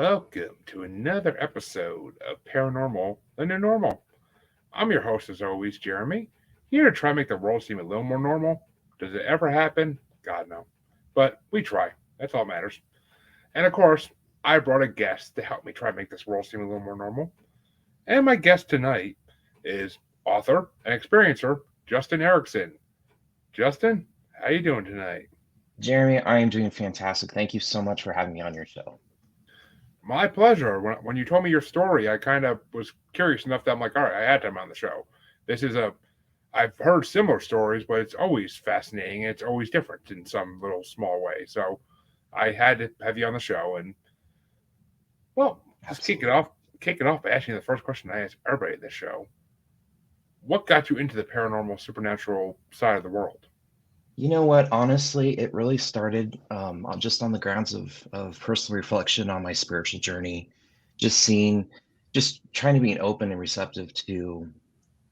Welcome to another episode of Paranormal the New Normal. I'm your host, as always, Jeremy, here to try to make the world seem a little more normal. Does it ever happen? God, no. But we try. That's all that matters. And of course, I brought a guest to help me try to make this world seem a little more normal. And my guest tonight is author and experiencer Justin Ericson. Justin, how you doing tonight? Jeremy, I am doing fantastic. Thank you so much for having me on your show. My pleasure. When you told me your story, I kind of was curious enough that I'm like, all right, I had to have him on the show. This is a I've heard similar stories, but it's always fascinating. It's always different in some little small way. So I had to have you on the show, and well, just kick it Absolutely. off. Kick it off by asking the first question I ask everybody in this show: what got you into the paranormal, supernatural side of the world? You know what? Honestly, it really started just on the grounds of personal reflection on my spiritual journey, just seeing, just trying to be open and receptive to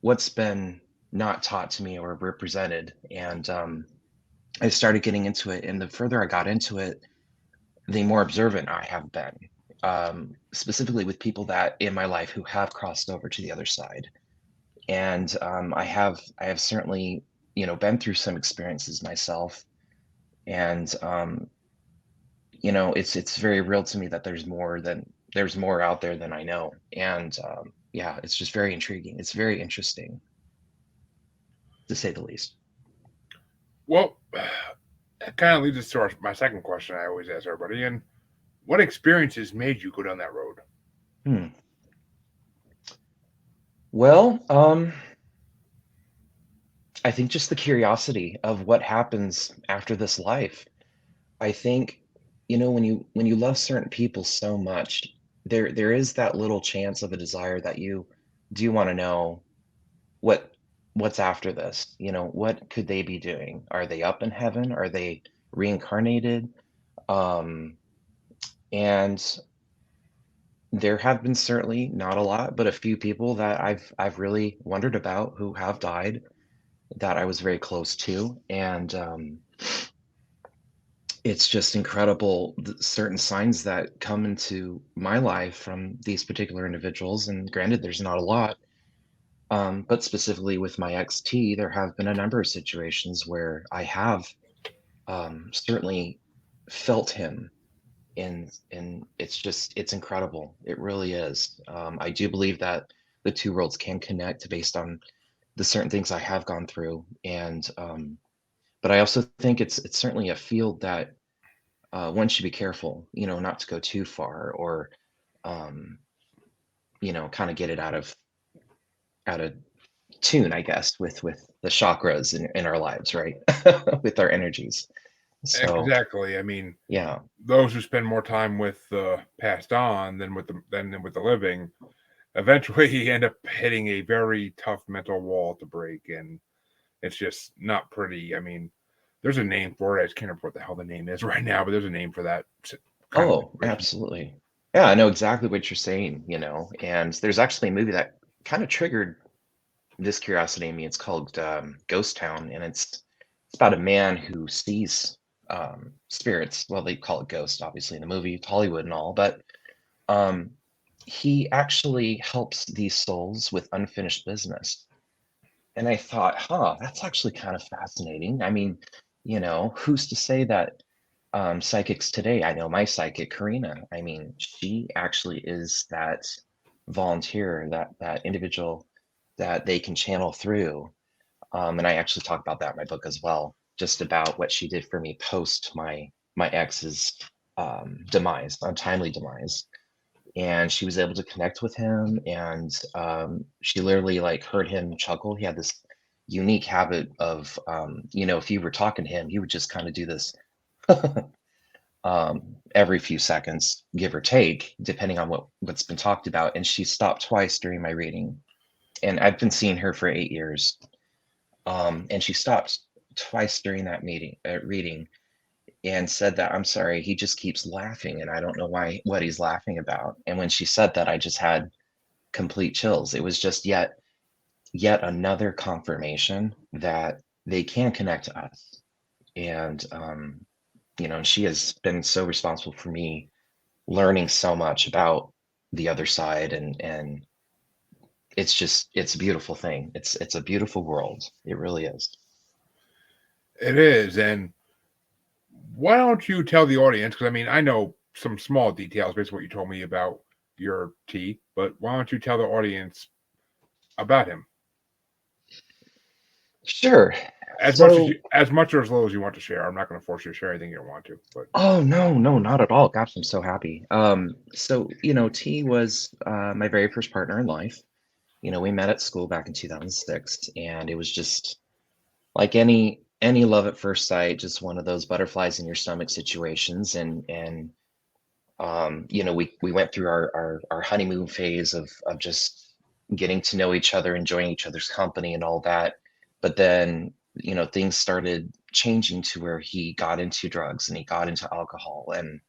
what's been not taught to me or represented. And I started getting into it. And the further I got into it, the more observant I have been, specifically with people that in my life who have crossed over to the other side. And I have certainly been through some experiences myself, and it's very real to me that there's more out there than I know. And yeah, it's just very intriguing. It's very interesting, to say the least. Well, that kind of leads us to my second question I always ask everybody: and what experiences made you go down that road? Hmm. Well, I think just the curiosity of what happens after this life. I think, when you love certain people so much, there is that little chance of a desire that you do want to know what what's after this. What could they be doing? Are they up in heaven? Are they reincarnated? Um, and there have been certainly not a lot, but a few people that I've really wondered about who have died that I was very close to. And it's just incredible certain signs that come into my life from these particular individuals. And granted, there's not a lot, but specifically with my XT, there have been a number of situations where I have certainly felt him, and it's incredible. It really is. I do believe that the two worlds can connect based on the certain things I have gone through, and but I also think it's certainly a field that one should be careful, not to go too far or, um, kind of get it out of tune, I guess, with the chakras in our lives, right? With our energies. So Exactly. I mean, yeah. those who spend more time with the passed on than with the living eventually end up hitting a very tough mental wall to break, and it's just not pretty. I mean, there's a name for it. I just can't remember what the hell the name is right now, but there's a name for that kind of Oh, situation. absolutely. Yeah, I know exactly what you're saying, and there's actually a movie that kind of triggered this curiosity in me. It's called Ghost Town, and it's about a man who sees spirits. Well, they call it ghosts, obviously, in the movie. It's Hollywood and all, but um, he actually helps these souls with unfinished business. And I thought, huh, that's actually kind of fascinating. I mean, who's to say that psychics today, I know my psychic, Karina, I mean, she actually is that volunteer, that individual that they can channel through. And I actually talk about that in my book as well, just about what she did for me post my ex's demise, untimely demise. And she was able to connect with him, and she literally like heard him chuckle. He had this unique habit of, if you were talking to him, he would just kind of do this every few seconds, give or take, depending on what's been talked about. And she stopped twice during my reading, and I've been seeing her for 8 years. And she stopped twice during that reading, and said that, I'm sorry, he just keeps laughing and I don't know what he's laughing about. And when she said that, I just had complete chills. It was just yet another confirmation that they can connect to us. And and she has been so responsible for me learning so much about the other side, and it's a beautiful thing. It's a beautiful world. It really is. It is. And why don't you tell the audience? Because I mean, I know some small details based on what you told me about your T, but why don't you tell the audience about him? Sure. As much as So, you, as much or as little as you want to share. I'm not going to force you to share anything you don't want to. But oh no, no, not at all. Gosh, I'm so happy. So T was my very first partner in life. We met at school back in 2006, and it was just like any love at first sight, just one of those butterflies in your stomach situations. And we went through our honeymoon phase of just getting to know each other, enjoying each other's company and all that. But then, things started changing to where he got into drugs and he got into alcohol. And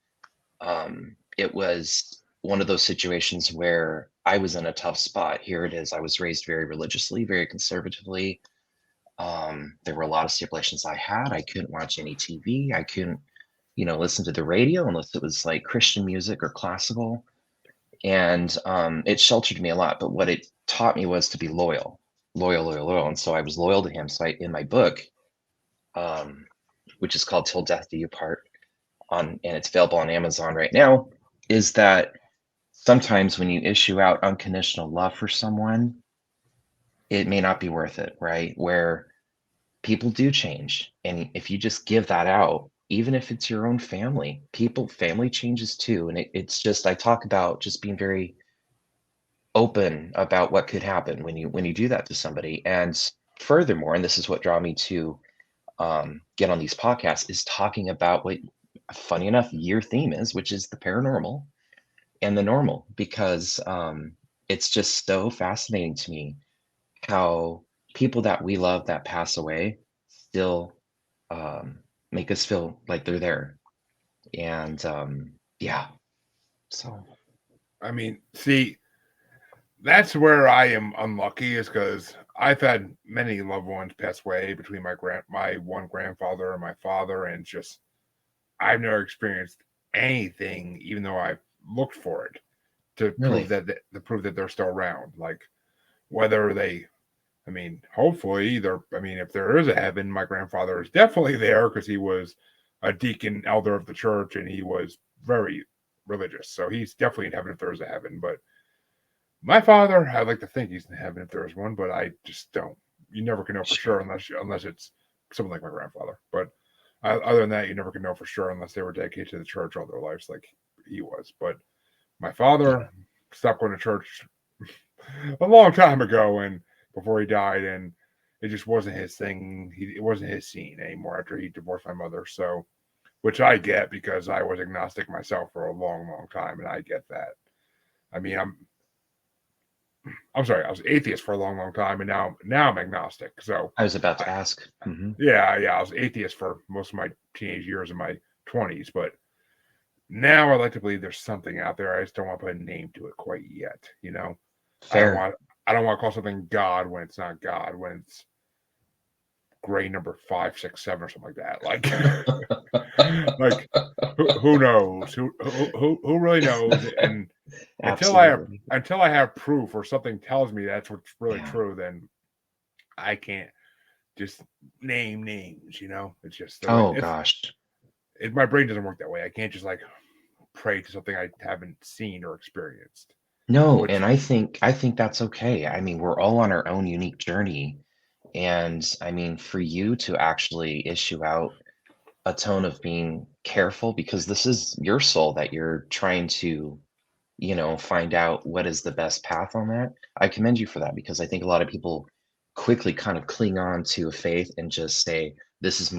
it was one of those situations where I was in a tough spot. Here it is. I was raised very religiously, very conservatively. There were a lot of stipulations I had. I couldn't watch any TV. I couldn't, listen to the radio unless it was like Christian music or classical. And it sheltered me a lot. But what it taught me was to be loyal, loyal, loyal, loyal. And so I was loyal to him. So in my book, um, which is called Till Death Do You Part, and it's available on Amazon right now, is that sometimes when you issue out unconditional love for someone, it may not be worth it, right? Where people do change. And if you just give that out, even if it's your own family, family changes too. And it's just, I talk about just being very open about what could happen when you do that to somebody. And furthermore, and this is what drew me to get on these podcasts, is talking about what, funny enough, your theme is, which is the paranormal and the normal, because it's just so fascinating to me how people that we love that pass away still um, make us feel like they're there. And yeah, so I mean, see, that's where I am unlucky, is because I've had many loved ones pass away between my one grandfather and my father, and just I've never experienced anything, even though I've looked for it to prove really, that they're still around. Like whether they, I mean, hopefully they're. I mean, if there is a heaven, my grandfather is definitely there because he was a deacon elder of the church and he was very religious, so he's definitely in heaven if there is a heaven. But my father, I'd like to think he's in heaven if there is one, but I just don't. You never can know for sure sure. unless it's someone like my grandfather. But other than that, you never can know for sure unless they were dedicated to the church all their lives, like he was. But my Yeah. father stopped going to church a long time ago, and before he died, and it just wasn't his thing. It wasn't his scene anymore after he divorced my mother. So, which I get because I was agnostic myself for a long, long time, and I get that. I mean, I'm sorry, I was atheist for a long, long time, and now I'm agnostic. So, I was about I, to ask. yeah, I was atheist for most of my teenage years and my 20s, but now I like to believe there's something out there. I just don't want to put a name to it quite yet. I don't Fair. want I don't want to call something God when it's not God, when it's gray number 5, 6, 7 or something like that. Like who knows? Who really knows? And until I have Absolutely. until I have proof or something tells me that's what's really Yeah. true, then I can't just name names. It's just the way Oh gosh. my brain doesn't work that way. I can't just like pray to something I haven't seen or experienced. No, Which and I think that's okay. I mean, we're all on our own unique journey. And I mean, for you to actually issue out a tone of being careful, because this is your soul that you're trying to, find out what is the best path on that. I commend you for that, because I think a lot of people quickly kind of cling on to a faith and just say, this is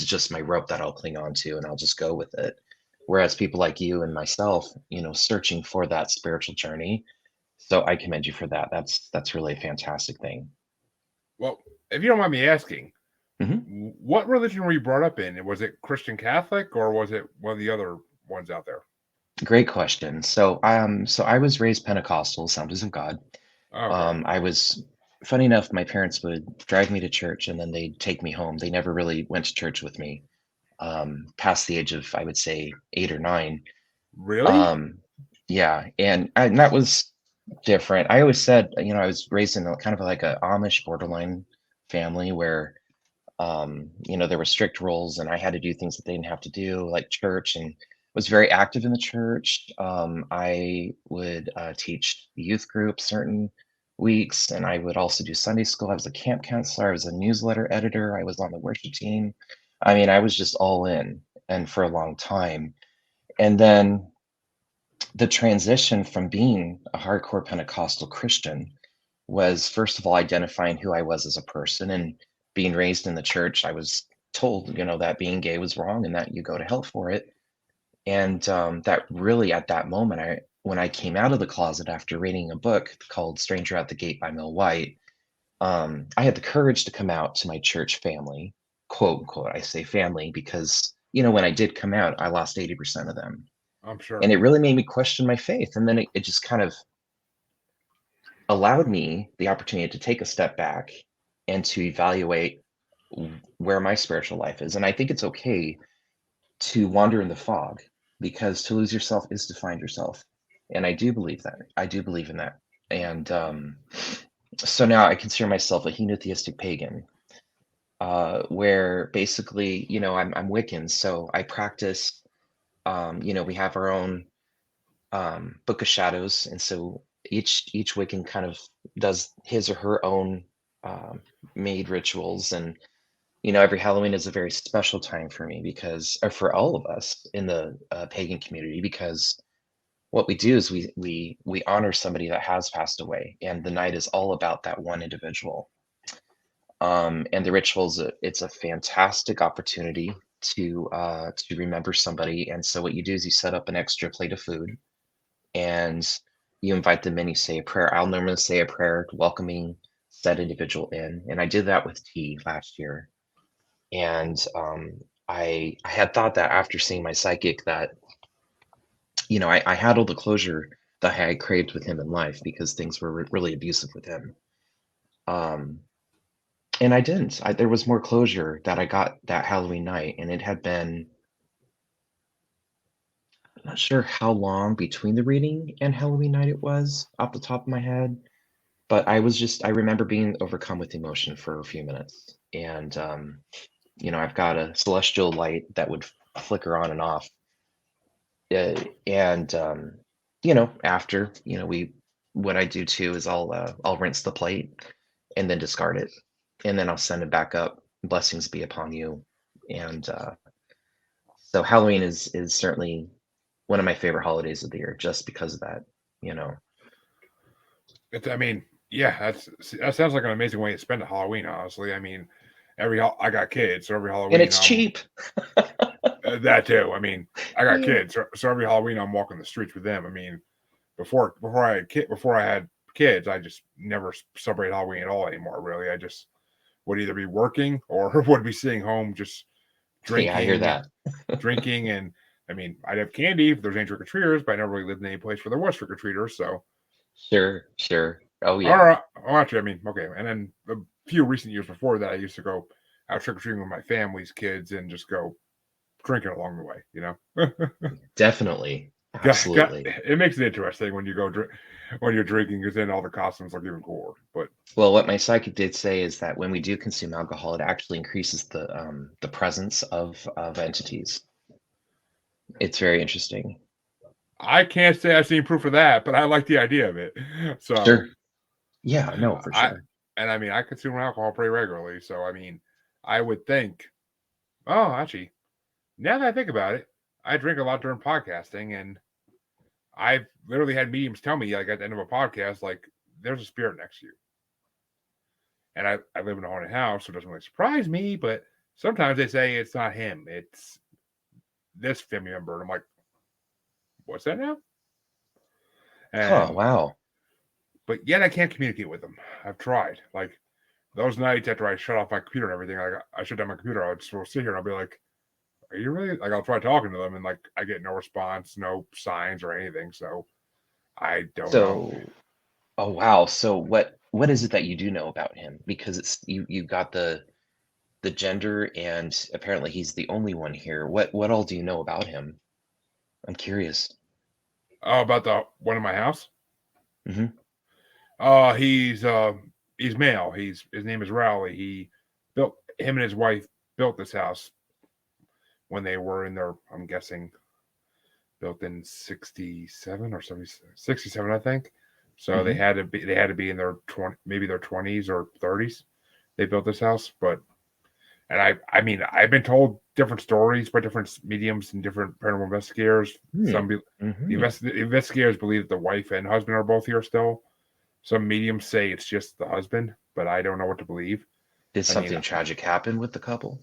just my rope that I'll cling on to and I'll just go with it. Whereas people like you and myself, searching for that spiritual journey. So I commend you for that. That's really a fantastic thing. well, if you don't mind me asking, Mhm. what religion were you brought up in? Was it Christian Catholic or was it one of the other ones out there? Great question. So I was raised Pentecostal, Assemblies of God. Okay. I was funny enough, my parents would drive me to church and then they'd take me home. They never really went to church with me past the age of, I would say, 8 or 9. Really? Yeah, and that was different. I always said, I was raised in a kind of like a Amish borderline family where there were strict rules and I had to do things that they didn't have to do, like church, and was very active in the church. I would teach the youth group certain weeks, and I would also do Sunday school. I was a camp counselor. I was a newsletter editor. I was on the worship team. I mean, I was just all in, and for a long time. And then the transition from being a hardcore Pentecostal Christian was, first of all, identifying who I was as a person. And being raised in the church, I was told, that being gay was wrong and that you go to hell for it. And that really, at that moment, when I came out of the closet after reading a book called Stranger at the Gate by Mel White, I had the courage to come out to my church family, quote unquote. I say family because, when I did come out, I lost 80% of them. I'm And sure. it really made me question my faith. And then it just kind of allowed me the opportunity to take a step back and to evaluate where my spiritual life is. And I think it's okay to wander in the fog, because to lose yourself is to find yourself. And I do believe that. I do believe in that. And so now I consider myself a henotheistic pagan, where basically, I'm Wiccan. So I practice, we have our own Book of Shadows. And so each Wiccan kind of does his or her own made rituals. And every Halloween is a very special time for me, because, or for all of us in the pagan community, because what we do is we honor somebody that has passed away, and the night is all about that one individual. And the rituals, it's a fantastic opportunity to remember somebody. And so what you do is you set up an extra plate of food, and you invite them in. You say a prayer. I'll normally say a prayer welcoming said individual in, and I did that with tea last year. And I had thought that after seeing my psychic that, I had all the closure that I had craved with him in life, because things were really abusive with him. Um, and I didn't. There was more closure that I got that Halloween night, and it had been, I'm not sure how long between the reading and Halloween night it was off the top of my head, but I remember being overcome with emotion for a few minutes. And, I've got a celestial light that would flicker on and off. And after, what I do too is I'll rinse the plate and then discard it, and then I'll send it back up. Blessings be upon you. And so Halloween is certainly one of my favorite holidays of the year, just because of that. You know, I mean, yeah, that sounds like an amazing way to spend a Halloween. Honestly, I mean, I got kids, so every and Halloween it's cheap. that too. I mean, I got Yeah. kids, so every Halloween I'm walking the streets with them. I mean, before I had kids, I just never celebrate Halloween at all anymore. Really, I just would either be working or would be sitting home just Yeah, I hear drinking, that. drinking, and I mean, I'd have candy if there's any trick or treaters, but I never really lived in any place where there was trick or treaters. So, Sure, sure. Oh all yeah. right, well, actually, I mean, okay. And then a few recent years before that, I used to go out trick or treating with my family's kids and just go drinking along the way. Definitely. Absolutely. It makes it interesting when you go when you're drinking, because then all the costumes look even cooler. But Well, what my psychic did say is that when we do consume alcohol, it actually increases the presence of entities. It's very interesting. I can't say I've seen proof of that, but I like the idea of it. Sure. So Yeah, no, for I sure. and I mean, I consume alcohol pretty regularly, so I mean, I would think. Oh, actually, now that I think about it, I drink a lot during podcasting, and I've literally had mediums tell me, like, at the end of a podcast, like, there's a spirit next to you. And I live in a haunted house, so it doesn't really surprise me, but sometimes they say it's not him, it's this family member. And I'm like, what's that now? Huh, And wow. but yet I can't communicate with them. I've tried. Like those nights after I shut off my computer and everything, like I shut down my computer, I'll just sit here and I'll be like, are you really, like, I'll try talking to them, and like I get no response, no signs or anything. So I don't know. So, oh wow. So what is it that you do know about him? Because it's you got the gender, and apparently he's the only one here. What all do you know about him? I'm curious. Oh, about the one in my house. Hmm. He's male. His name is Rowley. Him and his wife built this house when they were in their, I'm guessing, built in 67 or 67, I think. So Hmm. they had to be in their 20s or 30s. They built this house, but and I mean I've been told different stories by different mediums and different paranormal investigators. Hmm. The investigators believe that the wife and husband are both here still. Some mediums say it's just the husband, but I don't know what to believe. Did I mean, something tragic happen with the couple?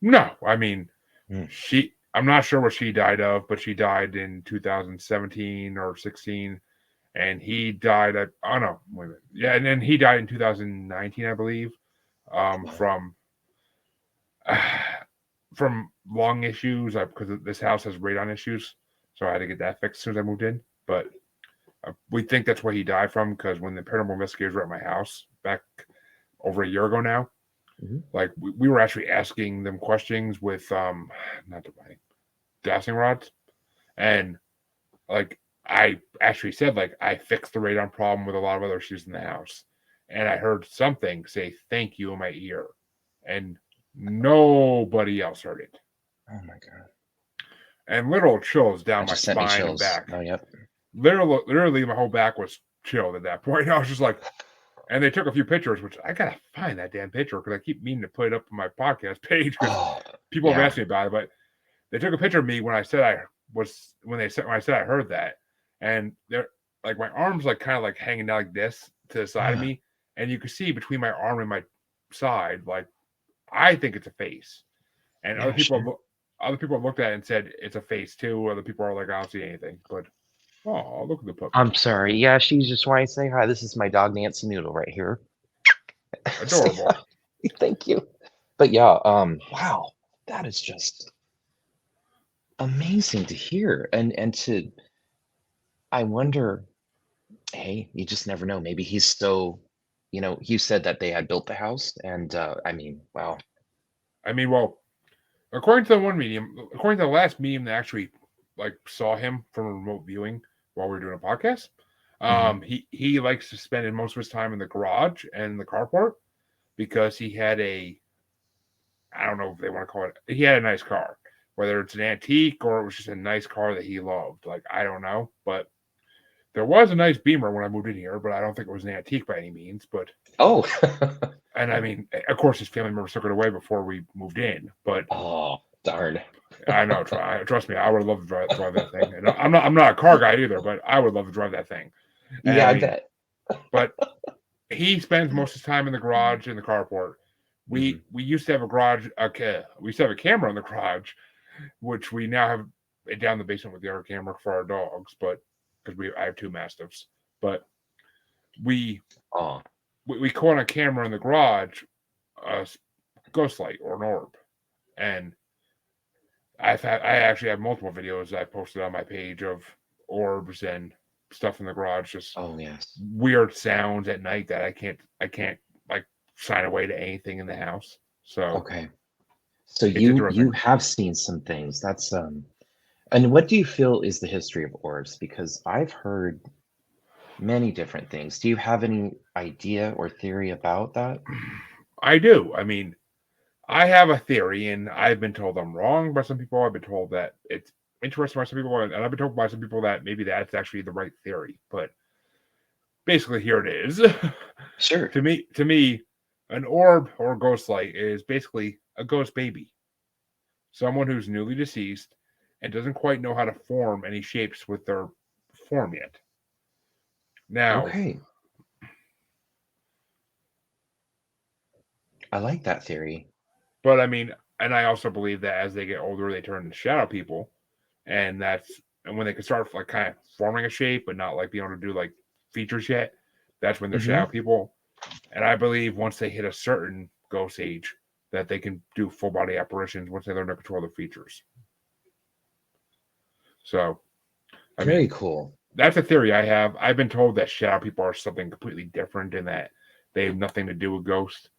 no, I mean Mm. I'm not sure what she died of, but she died in 2017 or 16, and he died at, oh no, wait a minute. Yeah, and then he died in 2019, I believe, Wow. from lung issues, because this house has radon issues, so I had to get that fixed as soon as I moved in. But we think that's what he died from, because when the paranormal investigators were at my house back over a year ago now, Hmm. like we were actually asking them questions with not divine dowsing rods, and like I actually said, like, I fixed the radon problem with a lot of other issues in the house, and I heard something say "thank you" in my ear, and nobody else heard it, Oh my God. and literal chills down That my just sent me spine and chills. back. Oh, yep. Literally, my whole back was chilled at that point. I was just like, and they took a few pictures, which I gotta find that damn picture because I keep meaning to put it up on my podcast page because Oh, people have yeah. asked me about it. But they took a picture of me when I said when I said I heard that, and they're like my arms like kind of like hanging down like this to the side of Yeah. me, and you can see between my arm and my side, like I think it's a face, and Yeah, sure. other people looked at it and said it's a face too. Other people are like, I don't see anything, but oh, look at the puppy, I'm sorry. Yeah, she's just wanting to say hi. This is my dog Nancy Noodle right here. Say adorable. hi. Thank you. But yeah, wow, that is just amazing to hear. And to I wonder, hey, you just never know. Maybe he's so, you said that they had built the house, and I mean, wow. I mean, well, according to the last medium that actually like saw him from a remote viewing while we were doing a podcast, Hmm. he likes to spend most of his time in the garage and the carport because he had a, I don't know if they want to call it, he had a nice car, whether it's an antique or it was just a nice car that he loved. Like, I don't know, but there was a nice Beamer when I moved in here, but I don't think it was an antique by any means. But Oh. and I mean, of course, his family members took it away before we moved in, but Oh, darn. I know. Trust me, I would love to drive that thing. And I'm not a car guy either, but I would love to drive that thing. And Yeah, I I mean, bet. but he spends most of his time in the garage in the carport. Hmm. We used to have a garage. Okay, we used to have a camera in the garage, which we now have it down the basement with the other camera for our dogs. But because I have two mastiffs, but we Oh, we caught on a camera in the garage a ghost light or an orb, and I actually have multiple videos I posted on my page of orbs and stuff in the garage, just oh yes. weird sounds at night that I can't like sign away to anything in the house. So Okay. So it's you interesting. have seen some things. That's and what do you feel is the history of orbs? Because I've heard many different things. Do you have any idea or theory about that? I do. I mean, I have a theory, and I've been told I'm wrong by some people. I've been told that it's interesting by some people, and I've been told by some people that maybe that's actually the right theory. But basically, here it is. Sure. To me, an orb or ghost light is basically a ghost baby, someone who's newly deceased and doesn't quite know how to form any shapes with their form yet. Now, Okay. I like that theory. but I mean, and I also believe that as they get older, they turn into shadow people, and when they can start like kind of forming a shape, but not like being able to do like features yet. That's when they're Hmm. shadow people. And I believe once they hit a certain ghost age, that they can do full body apparitions once they learn to control their features. So, I Very mean, cool. that's a theory I have. I've been told that shadow people are something completely different and that they have nothing to do with ghosts.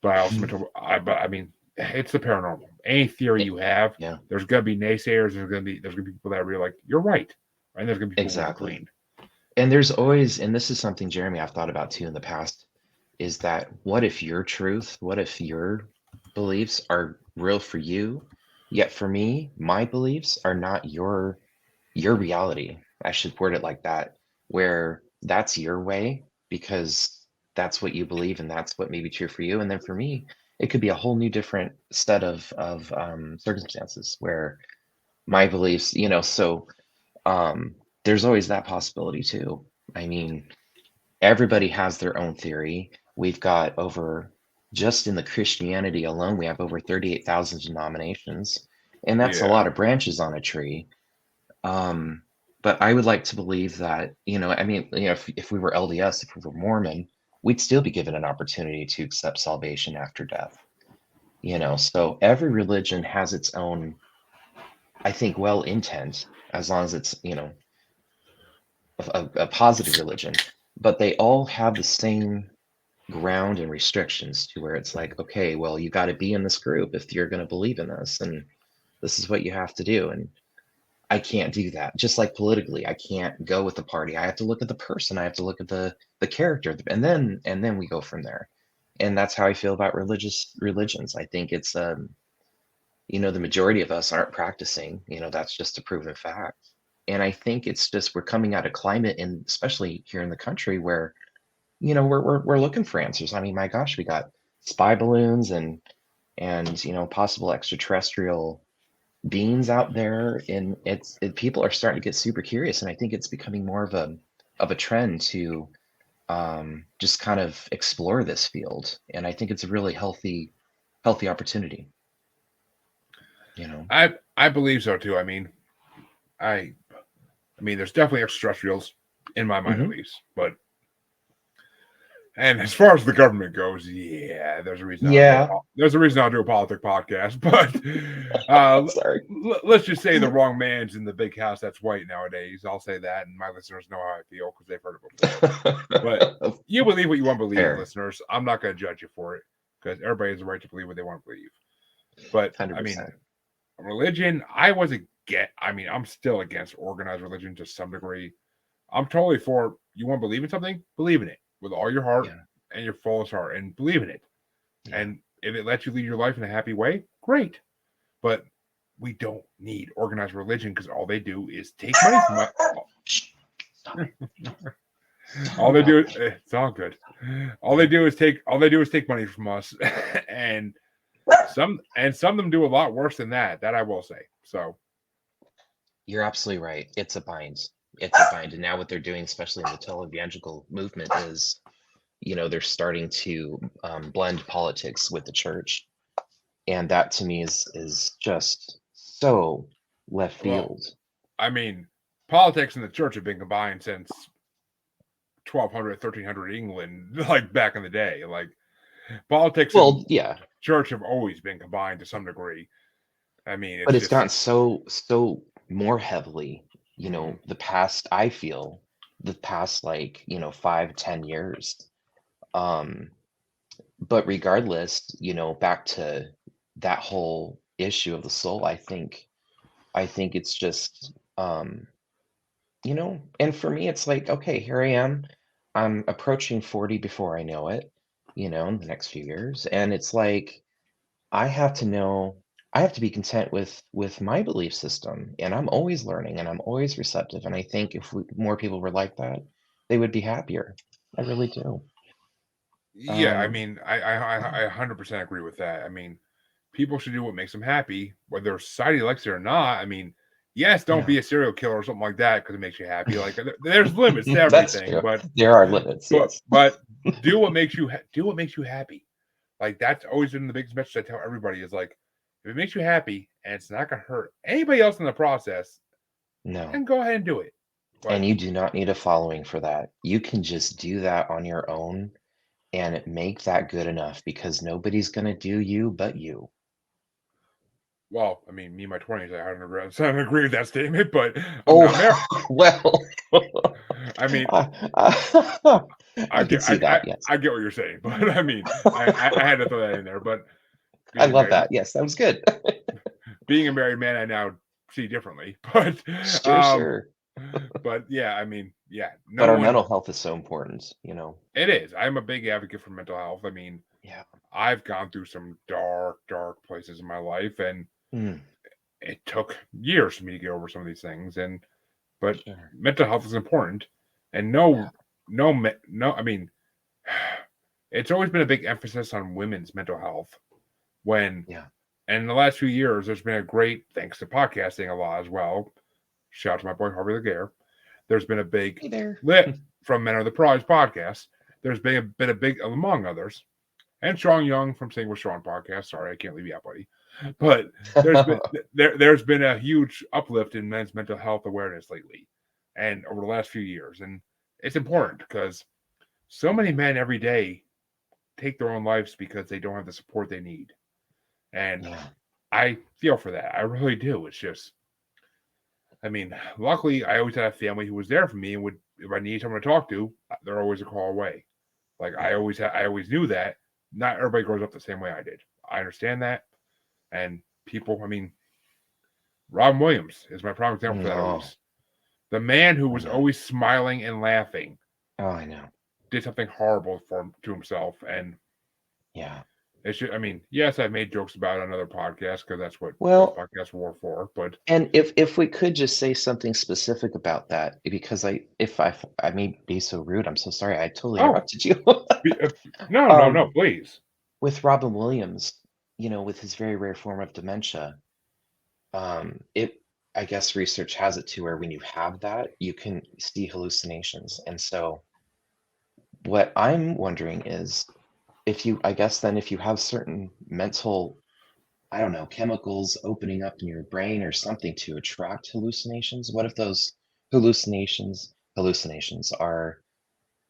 But I also been told, but I mean, it's the paranormal. Any theory Eh, you have, yeah. there's gonna be naysayers. There's gonna be people that are really like, you're right. and there's gonna be people in Exactly. between. And there's always, and this is something, Jeremy, I've thought about too in the past, is that what if your truth, what if your beliefs are real for you, yet for me, my beliefs are not your reality. I should word it like that, where that's your way because that's what you believe and that's what may be true for you. And then for me, it could be a whole new different set of circumstances where my beliefs, so there's always that possibility too. I mean, everybody has their own theory. We've got over, just in the Christianity alone, we have over 38,000 denominations, and that's a Yeah, lot of branches on a tree. Um, but I would like to believe that, I mean, if we were LDS, if we were Mormon, we'd still be given an opportunity to accept salvation after death. So every religion has its own, I think, well intent, as long as it's, a positive religion, but they all have the same ground and restrictions to where it's like, okay, well, you got to be in this group if you're going to believe in this, and this is what you have to do. And I can't do that. Just like politically, I can't go with the party. I have to look at the person. I have to look at the character, and then we go from there. And that's how I feel about religions. I think it's the majority of us aren't practicing. That's just a proven fact. And I think it's just we're coming out of climate, and especially here in the country, where we're looking for answers. I mean, my gosh, we got spy balloons and possible extraterrestrial beings out there, and people are starting to get super curious, and I think it's becoming more of a trend to just kind of explore this field, and I think it's a really healthy opportunity. I believe so too. I I mean, there's definitely extraterrestrials in my mind at Hmm. least, but and as far as the government goes, yeah, there's a reason Yeah. I'll do a politic podcast. But uh, Sorry. let's just say the wrong man's in the big house that's white nowadays. I'll say that, and my listeners know how I feel because they've heard it before. But you believe what you want to believe, Fair. listeners. I'm not going to judge you for it because everybody has the right to believe what they want to believe. But I mean, 100%. religion, I wasn't get. I mean, I'm still against organized religion to some degree. I'm totally for you want to believe in something, believe in it with all your heart Yeah. and your fullest heart and believe in it. Yeah. And if it lets you lead your life in a happy way, great. But we don't need organized religion because all they do is take money from us. Stop it. All they do About is it's all good. All they do is take money from us, and some of them do a lot worse than that. That I will say. So You're absolutely right. It's a bind. It's a bind. And now what they're doing, especially in the televangelical movement, is, they're starting to blend politics with the church. And that to me is just so left well, field. I mean, politics and the church have been combined since 1200, 1300 England, like back in the day. Like politics and Well, yeah, church have always been combined to some degree. I mean, but it's it's just gotten so more heavily, mm, I feel the past, like, 5-10 years. Um, but regardless, back to that whole issue of the soul, I think it's just and for me it's like, okay, here I am. I'm approaching 40 before I know it, in the next few years. And it's like I have to know, I have to be content with my belief system, and I'm always learning and I'm always receptive. And I think if more people were like that, they would be happier. I really do. yeah. I Um, mean, I 100% agree with that. I mean, people should do what makes them happy, whether society likes it or not. I mean, yes, don't yeah, be a serial killer or something like that because it makes you happy. Like there's limits to that's everything, true. There are limits, yes. but do what makes you happy. Like that's always been the biggest message I tell everybody is like, if it makes you happy and it's not gonna hurt anybody else in the process, No. then go ahead and do it. But And you do not need a following for that. You can just do that on your own and make that good enough, because nobody's going to do you but you. well, I mean, me in my 20s, I don't agree with that statement, but I'm Oh, not married. well, I mean, I can see that. Yes. I get what you're saying, but I mean, I had to throw that in there. But I being a love married that. Yes, that was good. being a married man, I now see differently. But Sure, um, sure. But yeah, I mean, yeah, But no our one. mental health is so important, you know. It is. I'm a big advocate for mental health. I mean, Yeah. I've gone through some dark, dark places in my life, and Mm, it took years for me to get over some of these things. And but sure. mental health is important, and Yeah. no. I mean, it's always been a big emphasis on women's mental health. When Yeah. and in the last few years, there's been a great, thanks to podcasting a lot as well. Shout out to my boy Harvey Laguerre. There's been a big Hey there. lit from Men Are the Prize podcast. There's been a big, among others, and Sean Young from Sing with Sean podcast. Sorry, I can't leave you out, buddy. But there's been there's been a huge uplift in men's mental health awareness lately, and over the last few years, and it's Yeah. important because so many men every day take their own lives because they don't have the support they need, and Yeah. I feel for that. I really do. It's just, I mean, luckily I always had a family who was there for me and would, if I need someone to talk to, they're always a call away. Like Yeah. I always knew that. Not everybody grows up the same way I did. I understand that, and people. I mean, Robin Williams is my prime example for that. Oh, Always the man who I was know. always smiling and laughing Oh, I know. did something horrible to himself, and Yeah. it's just, I mean, yes, I've made jokes about it on other podcasts because that's what those Well, podcasts were for. But and if we could just say something specific about that, because I may be so rude, I'm so sorry. I totally oh, interrupted you. uh, no, no, no, Um, please. with Robin Williams, you know, with his very rare form of dementia, it I guess research has it to where when you have that, you can see hallucinations. And so what I'm wondering is if you, I guess then if you have certain mental, I don't know, chemicals opening up in your brain or something to attract hallucinations, what if those hallucinations are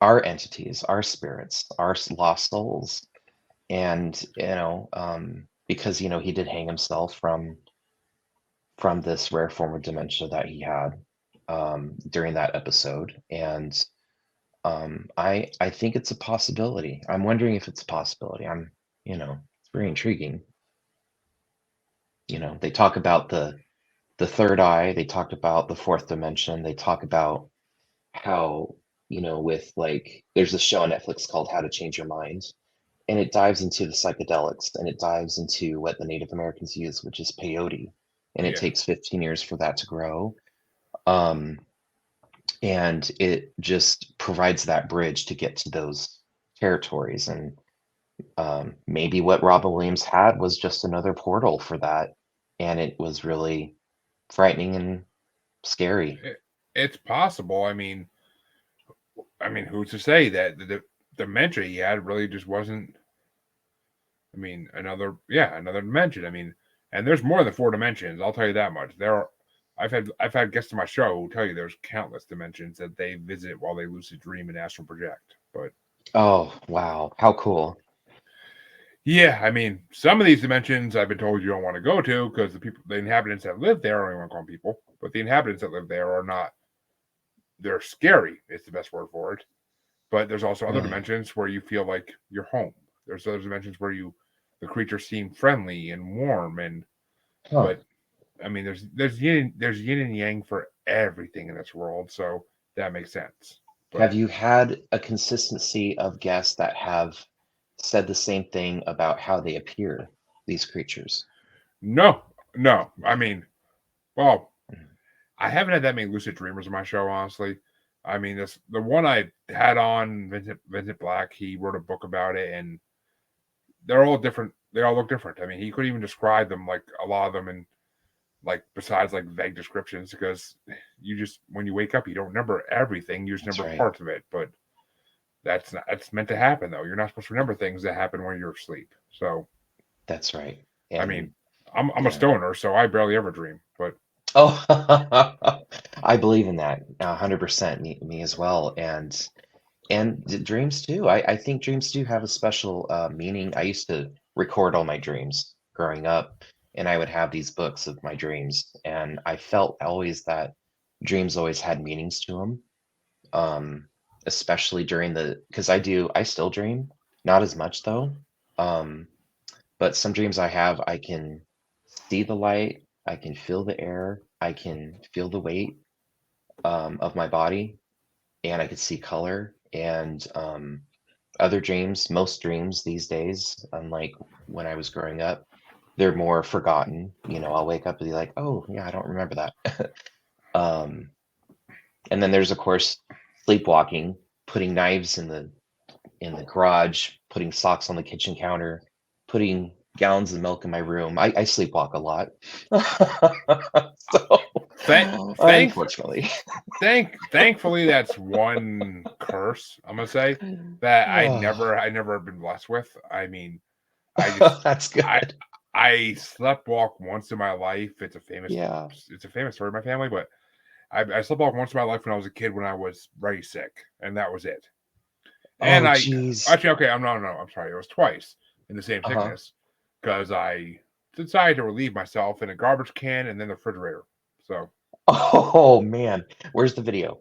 our entities, our spirits, our lost souls? And, because, he did hang himself from this rare form of dementia that he had during that episode. And I think it's a possibility. I'm wondering if it's a possibility. It's very intriguing. They talk about the third eye. They talked about the fourth dimension. They talk about how, with like, there's a show on Netflix called How to Change Your Mind, and it dives into the psychedelics and it dives into what the Native Americans use, which is peyote, and it Yeah, takes 15 years for that to grow. Um, and it just provides that bridge to get to those territories. And maybe what Robin Williams had was just another portal for that, and it was really frightening and scary. it's possible. I mean, who's to say that the dementia he had really just wasn't? I mean, another dimension. I mean, and there's more than four dimensions. I'll tell you that much. I've had guests on my show who tell you there's countless dimensions that they visit while they lucid dream and astral project. But Oh, wow, how cool. yeah, I mean, some of these dimensions I've been told you don't want to go to because the inhabitants that live there, I don't even want to call them people, but the inhabitants that live there are not. They're scary. Is the best word for it. But there's also other Really? dimensions where you feel like you're home. There's other dimensions where the creatures seem friendly and warm, and Huh. but I mean, there's yin and yang for everything in this world, so that makes sense. But Have you had a consistency of guests that have said the same thing about how they appear, these creatures? no, no, I mean, well, Mhm. I haven't had that many lucid dreamers on my show, honestly. I mean, this the one I had on Vincent Black. He wrote a book about it, and they're all different. They all look different. I mean, he couldn't even describe them like a lot of them, and like besides like vague descriptions, because you just when you wake up, you don't remember everything. You just That's remember right. parts of it, but that's meant to happen though. You're not supposed to remember things that happen when you're asleep. So That's right. I mean, And I'm a yeah. stoner, so I barely ever dream. But Oh, I believe in that 100%. Me as well. And dreams too. I think dreams do have a special meaning. I used to record all my dreams growing up, and I would have these books of my dreams, and I felt always that dreams always had meanings to them. Especially during because I still dream, not as much though. Um, but some dreams I have, I can see the light, I can feel the air, I can feel the weight. of my body, and I could see color. And other dreams, most dreams these days, unlike when I was growing up, they're more forgotten. I'll wake up and be like, oh yeah, I don't remember that. um, and then there's of course sleepwalking, putting knives in the garage, putting socks on the kitchen counter, putting gallons of milk in my room. I sleepwalk a lot. So, Thank, thank, unfortunately. thankfully, that's one curse I'm gonna say that I never have been blessed with. I mean, I just That's I good. I slept walk once in my life. Yeah. It's a famous story in my family, but I slept walk once in my life when I was a kid when I was very sick, and that was it. And Oh, I geez. actually okay, I'm sorry, it was twice in the same Uh-huh. sickness because I decided to relieve myself in a garbage can and then the refrigerator. So Oh, man. Where's the video?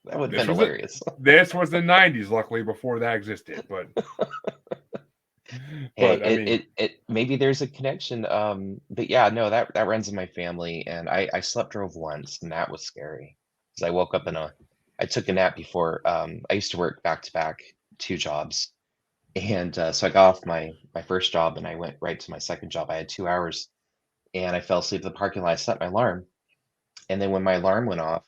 That would have this been was it. hilarious. This was the '90s, luckily before that existed. Hey, But I mean, it maybe there's a connection. But yeah, no, that runs in my family, and I slept drove once, and that was scary because I woke up I took a nap before. I used to work back to back, two jobs, and so I got off my first job and I went right to my second job. I had 2 hours, and I fell asleep in the parking lot. I set my alarm, and then when my alarm went off,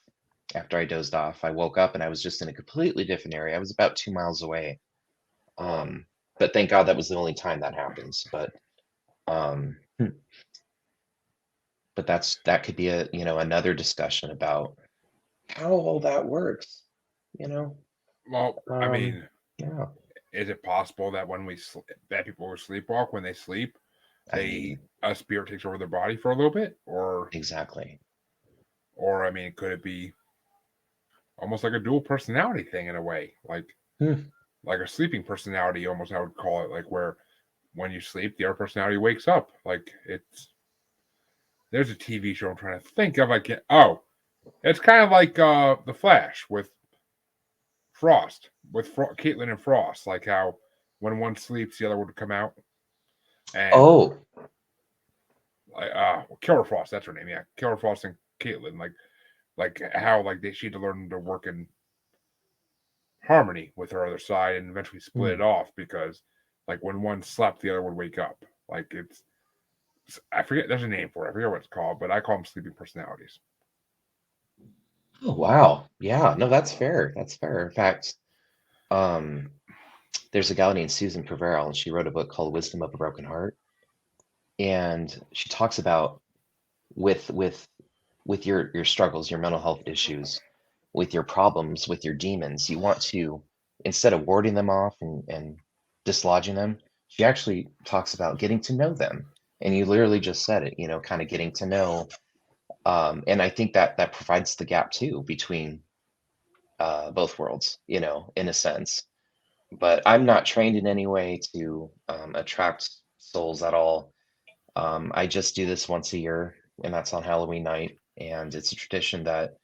after I dozed off, I woke up and I was just in a completely different area. I was about 2 miles away. Um, but thank God that was the only time that happens. Um, but that could be another discussion about how all that works, you know? well, I Um, mean, yeah, is it possible that that people who sleepwalk when they sleep, I mean, a spirit takes over their body for a little bit, exactly. or I mean, could it be almost like a dual personality thing in a way, Hmm. like a sleeping personality, almost I would call it, like where when you sleep, the other personality wakes up. Like there's a TV show I'm trying to think of. I can't. Oh, it's kind of like the Flash with Caitlin and Frost, like how when one sleeps, the other would come out, and Oh, like Killer Frost, that's her name, yeah, Killer Frost and Caitlin, like how like she had to learn to work in harmony with her other side, and eventually split hmm. it off because like when one slept, the other would wake up. Like I forget there's a name for it. I forget what it's called, but I call them sleeping personalities. Oh, wow. Yeah, no, that's fair. That's fair. In fact, um, there's a gal named Susan Preverell, and she wrote a book called Wisdom of a Broken Heart. And she talks about with with with your struggles, your mental health issues, with your problems, with your demons, you want to, instead of warding them off and dislodging them, she actually talks about getting to know them. And you literally just said it, kind of getting to know. And I think that provides the gap too between both worlds, in a sense. But I'm not trained in any way to attract souls at all. I just do this once a year, and that's on Halloween night. And it's a tradition that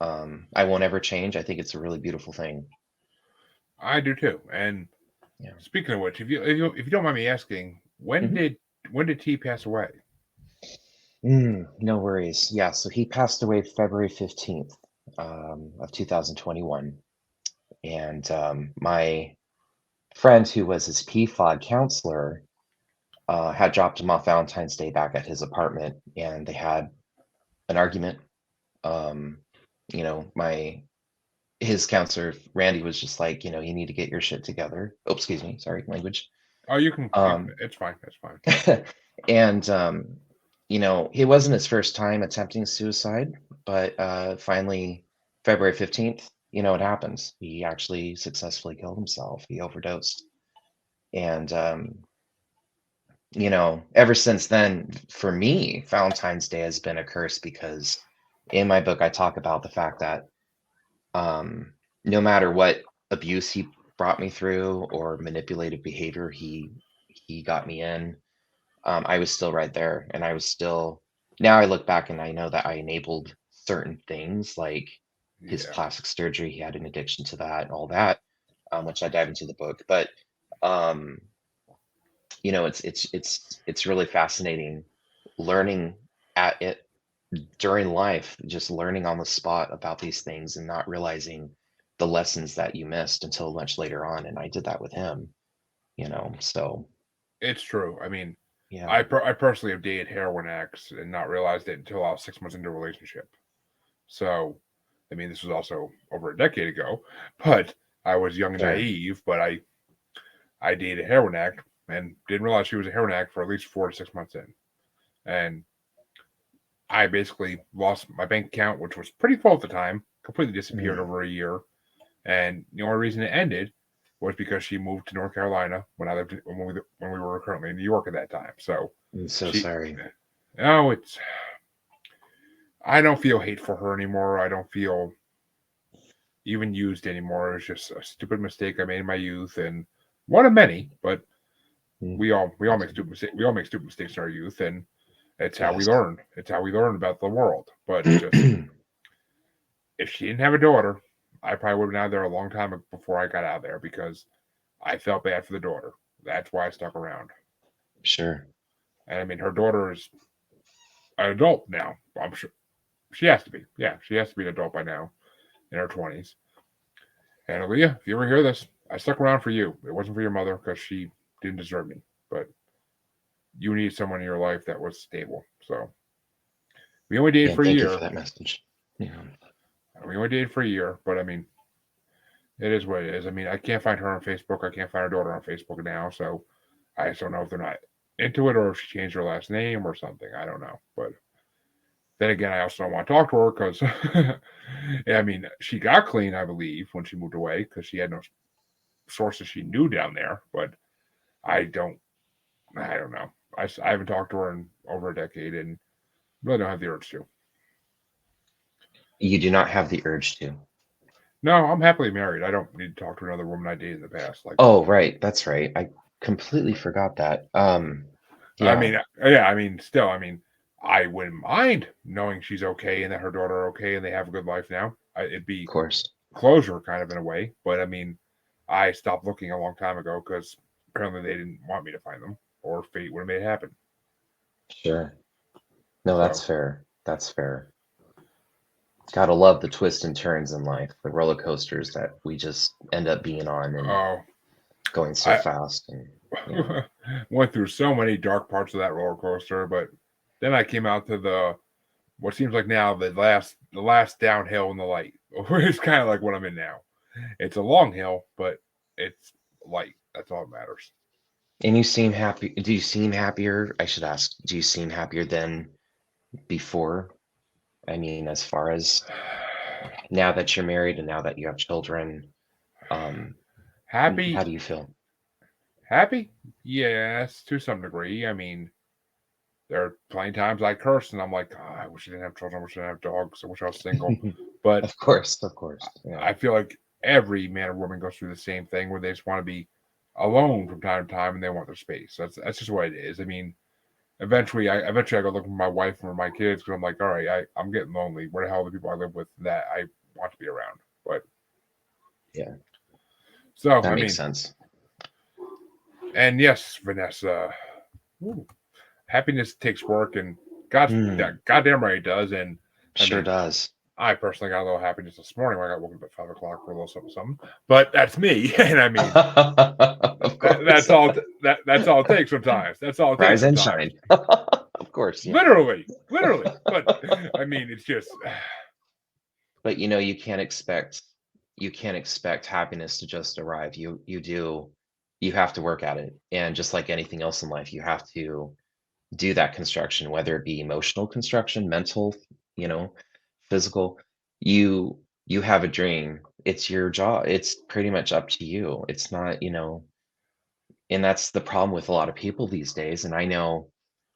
I won't ever change. I think it's a really beautiful thing. I do too. And Yeah. speaking of which, if you don't mind me asking, Hmm. when did T pass away? No worries. Yeah, so he passed away February 15th of 2021. And my friend who was his PFOD counselor had dropped him off Valentine's Day back at his apartment, and they had an argument. Um, my his counselor Randy was just like, you need to get your shit together. Oh, excuse me, sorry, language. Oh, you can. Um, It's fine. It's fine. and it wasn't his first time attempting suicide, but finally, February 15th, it happens. He actually successfully killed himself. He overdosed, and ever since then, for me, Valentine's Day has been a curse because in my book I talk about the fact that um, no matter what abuse he brought me through or manipulative behavior he got me in, I was still right there, and I was still. Now I look back and I know that I enabled certain things like his Yeah, plastic surgery. He had an addiction to that and all that, which I dive into the book. But um, it's really fascinating learning at it during life, just learning on the spot about these things and not realizing the lessons that you missed until much later on. And I did that with him, so It's true. I mean, yeah, I personally have dated heroin addicts and not realized it until I was 6 months into a relationship. So, I mean, this was also over a decade ago, but I was young and sure. naive. But I dated a heroin addict and didn't realize she was a heroin addict for at least 4 to 6 months in, and I basically lost my bank account, which was pretty full at the time, completely disappeared Mm, over a year. And the only reason it ended was because she moved to North Carolina when we were currently in New York at that time. So I'm so she, sorry. no, it's I don't feel hate for her anymore. I don't feel even used anymore. It's just a stupid mistake I made in my youth, and one of many. But Mm, we all make stupid mistakes. We all make stupid mistakes in our youth, and it's how we yes. learn. It's how we learn about the world. But just if she didn't have a daughter, I probably would have been out there a long time before I got out there because I felt bad for the daughter. That's why I stuck around. Sure. And I mean, her daughter is an adult now. I'm sure she has to be. Yeah, she has to be an adult by now in her 20s. And Aaliyah, if you ever hear this, I stuck around for you. It wasn't for your mother because she didn't deserve me. But you need someone in your life that was stable. So we only dated Yeah, for a thank you for year. that message. Yeah. We only dated for a year, but I mean, it is what it is. I mean, I can't find her on Facebook. I can't find her daughter on Facebook now. So I just don't know if they're not into it or if she changed her last name or something. I don't know. But then again, I also don't want to talk to her because, I mean, she got clean, I believe, when she moved away because she had no sources she knew down there. But I don't, I don't know. I haven't talked to her in over a decade and really don't have the urge to. You do not have the urge to. No, I'm happily married. I don't need to talk to another woman I dated in the past. Like, Oh, right. That's right. I completely forgot that. I Yeah, mean, yeah, I mean, still, I mean, I wouldn't mind knowing she's okay and that her daughter are okay and they have a good life now. It'd of be course. closure kind of in a way. But I mean, I stopped looking a long time ago because apparently they didn't want me to find them or fate would have made it happen. Sure. No, that's So, fair. That's fair. Gotta love the twists and turns in life, the roller coasters that we just end up being on and oh, going so I fast. And yeah, went through so many dark parts of that roller coaster, but then I came out to the what seems like now the last downhill in the light. It's kind of like what I'm in now. It's a long hill, but it's light. That's all that matters. and you seem happy. Do you seem happier? I should ask, do you seem happier than before? I mean, as far as now that you're married and now that you have children, um, how Happy, do you feel? happy, yes, to some degree. I mean, there are plenty of times I curse and I'm like, oh, I wish I didn't have children. I wish I didn't have dogs. I wish I was single. But Of course, of course. Yeah. I feel like every man or woman goes through the same thing where they just want to be alone from time to time and they want their space. That's just what it is. I mean, eventually I go look for my wife and for my kids because I'm like, all right, I'm getting lonely. Where the hell are the people I live with that I want to be around? But Yeah, so that I makes mean, sense. and yes, Vanessa, ooh, happiness takes work, and Mm, goddamn right it does. And I sure mean, does. I personally got a little happiness this morning when I got woken up at 5 o'clock for a little something, something. But that's me, and I mean Of course. that's all it takes sometimes. That's all it takes Rise and sometimes. shine. Of course, yeah. Literally. But I mean, it's just But you can't expect happiness to just arrive. You have to work at it. And just like anything else in life, you have to do that construction, whether it be emotional construction, mental, you know, physical. You have a dream. It's your job. It's pretty much up to you. It's not, and that's the problem with a lot of people these days. And I know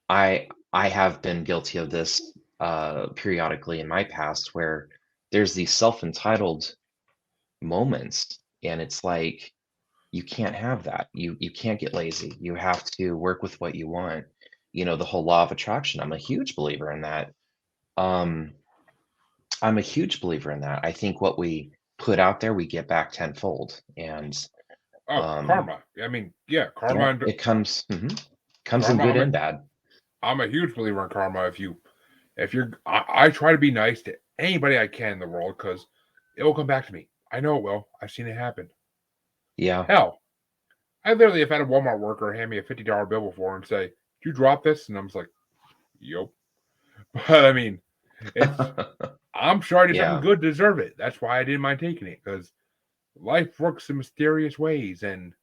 I have been guilty of this periodically in my past where there's these self-entitled moments, and it's like you can't have that. You can't get lazy. You have to work with what you want. The whole law of attraction. I'm a huge believer in that. Um, I'm a huge believer in that. I think what we put out there, we get back tenfold. And oh um, karma. I mean, yeah, yeah, karma and it comes in karma. good and bad. I'm a huge believer in karma. If you If I try to be nice to anybody I can in the world because it will come back to me. I know it will. I've seen it happen. Yeah, Hell, I literally have had a Walmart worker hand me a $50 bill before and say, "Did you drop this?" And I'm just like, "Yup." But I mean, it's I'm sure I did something yeah, good to deserve it. That's why I didn't mind taking it because life works in mysterious ways, and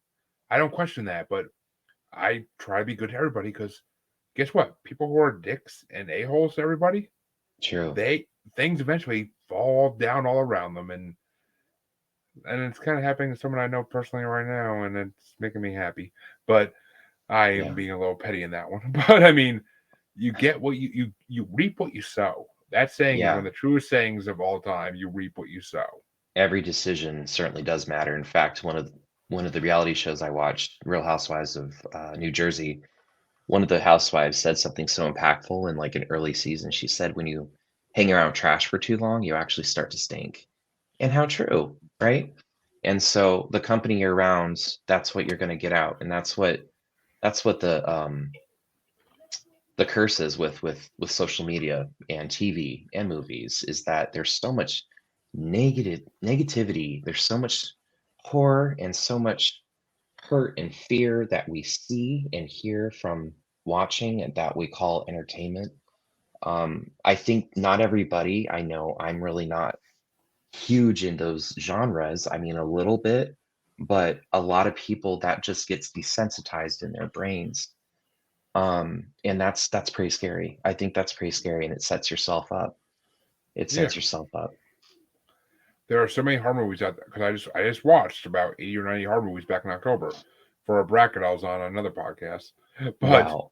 I don't question that. But I try to be good to everybody because guess what? People who are dicks and a-holes to everybody, true. they things eventually fall down all around them, and it's kind of happening to someone I know personally right now, and it's making me happy. But I am Yeah, being a little petty in that one. But I mean, you get what you reap what you sow. That saying is one of yeah. the truest sayings of all time. You reap what you sow. Every decision certainly does matter. In fact, one of the reality shows I watched, Real Housewives of New Jersey, one of the housewives said something so impactful in like an early season. She said, "When you hang around trash for too long, you actually start to stink." And how true, right? And so the company you're around, that's what you're going to get out, and that's what the curse is with social media and TV and movies is that there's so much negativity, there's so much horror and so much hurt and fear that we see and hear from watching and that we call entertainment. I think not everybody, I know I'm really not huge in those genres. I mean, a little bit, but a lot of people that just gets desensitized in their brains. And that's pretty scary. I think that's pretty scary, and it sets yourself up. It Yeah, sets yourself up. there are so many horror movies out there because I just watched about 80 or 90 horror movies back in October for a bracket I was on another podcast. But Wow.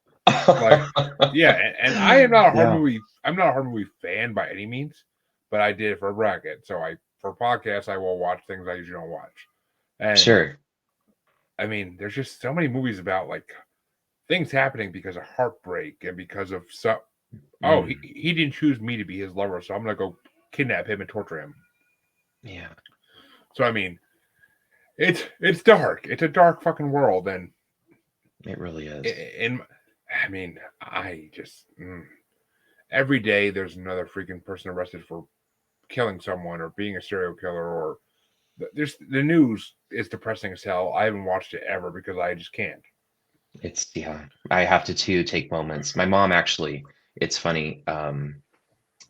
like, yeah, and I am not a horror Yeah, movie. I'm not a horror movie fan by any means, but I did it for a bracket. So for podcasts I will watch things I usually don't watch. And sure. I mean, there's just so many movies about like things happening because of heartbreak and because of oh, he Mm, he didn't choose me to be his lover, so I'm gonna go kidnap him and torture him. yeah, So I mean, it's dark. It's a dark fucking world, and it really is. in I mean, every day there's another freaking person arrested for killing someone or being a serial killer or there's the news is depressing as hell. I haven't watched it ever because I just can't. It's yeah. I have to too take moments. My mom actually, it's funny.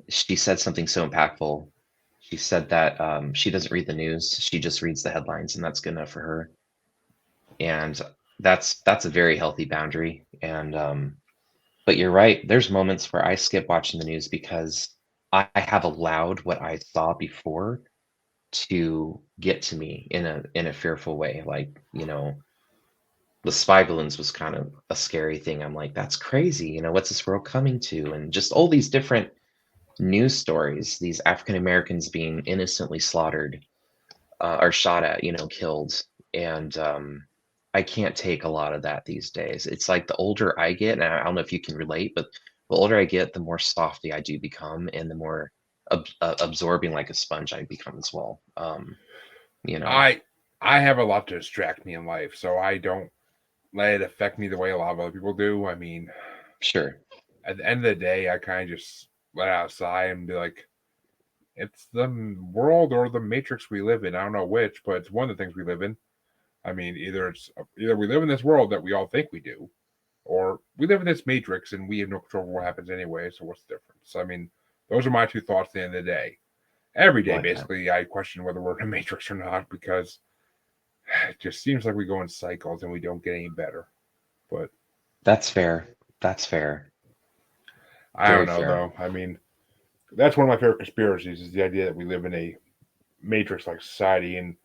She said something so impactful. She said that she doesn't read the news. She just reads the headlines, and that's good enough for her. And that's a very healthy boundary. And but you're right. There's moments where I skip watching the news because I have allowed what I saw before to get to me in a fearful way. Like, the spy balloons was kind of a scary thing. I'm like, that's crazy. What's this world coming to? And just all these different news stories, these African Americans being innocently slaughtered, or shot at, killed. And I can't take a lot of that these days. It's like the older I get, and I don't know if you can relate, but the older I get, the more softy I do become, and the more absorbing like a sponge I become as well. You know, I I have a lot to distract me in life, so I don't let it affect me the way a lot of other people do. I mean, sure, at the end of the day, I kind of just let out a sigh and be like, it's the world or the matrix we live in. I don't know which, but it's one of the things we live in. I mean, either we live in this world that we all think we do, or we live in this matrix and we have no control over what happens anyway. So what's the difference? I mean, those are my two thoughts at the end of the day. Every I day, like that. basically, I question whether we're in a matrix or not because it just seems like we go in cycles and we don't get any better. But That's fair. That's fair. I Very don't know fair. though. I mean, that's one of my favorite conspiracies is the idea that we live in a matrix-like society, and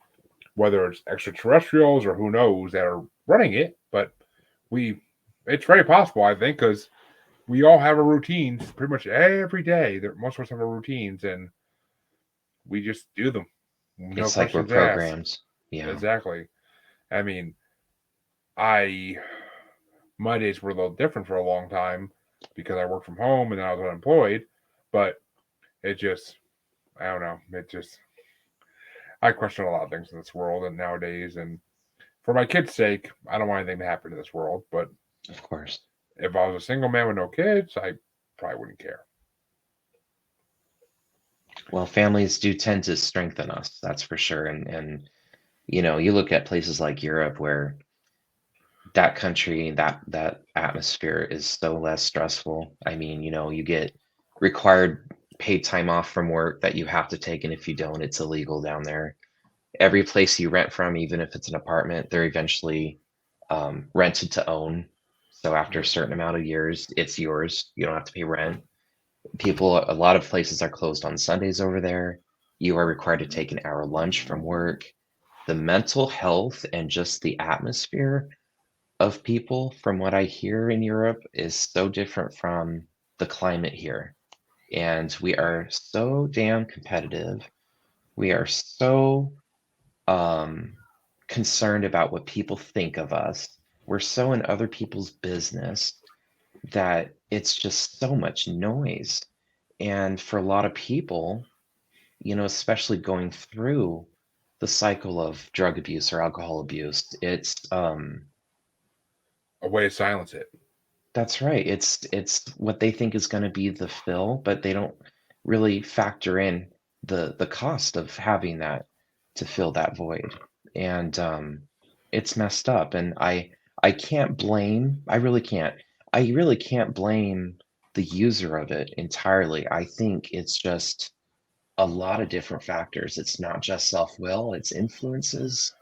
whether it's extraterrestrials or who knows that are running it, but we, it's very possible, I think, because we all have our routines pretty much every day. Most of us have our routines, and we just do them, no It's like we're questions asked. programmed. Yeah. Exactly. I mean, I my days were a little different for a long time because I worked from home and I was unemployed, but it just, I don't know, it just, I question a lot of things in this world and nowadays, and for my kids' sake, I don't want anything to happen to this world. But Of course. if I was a single man with no kids, I probably wouldn't care. Well, families do tend to strengthen us, that's for sure. And you look at places like Europe where that country, that atmosphere is so less stressful. I mean, you get required paid time off from work that you have to take, and if you don't, it's illegal down there. Every place you rent from, even if it's an apartment, they're eventually rented to own. So after a Yep. certain amount of years, it's yours. You don't have to pay rent. A lot of places are closed on Sundays over there. You are required to take an hour lunch from work. The mental health and just the atmosphere of people, from what I hear in Europe, is so different from the climate here. And we are so damn competitive. We are so um, concerned about what people think of us. We're so in other people's business that it's just so much noise. And for a lot of people, especially going through the cycle of drug abuse or alcohol abuse, it's A way to silence it. that's right. It's what they think is going to be the fill, but they don't really factor in the cost of having that to fill that void. And it's messed up. And I can't blame, I really can't. I really can't blame the user of it entirely. I think it's just a lot of different factors. It's not just self-will, it's influences.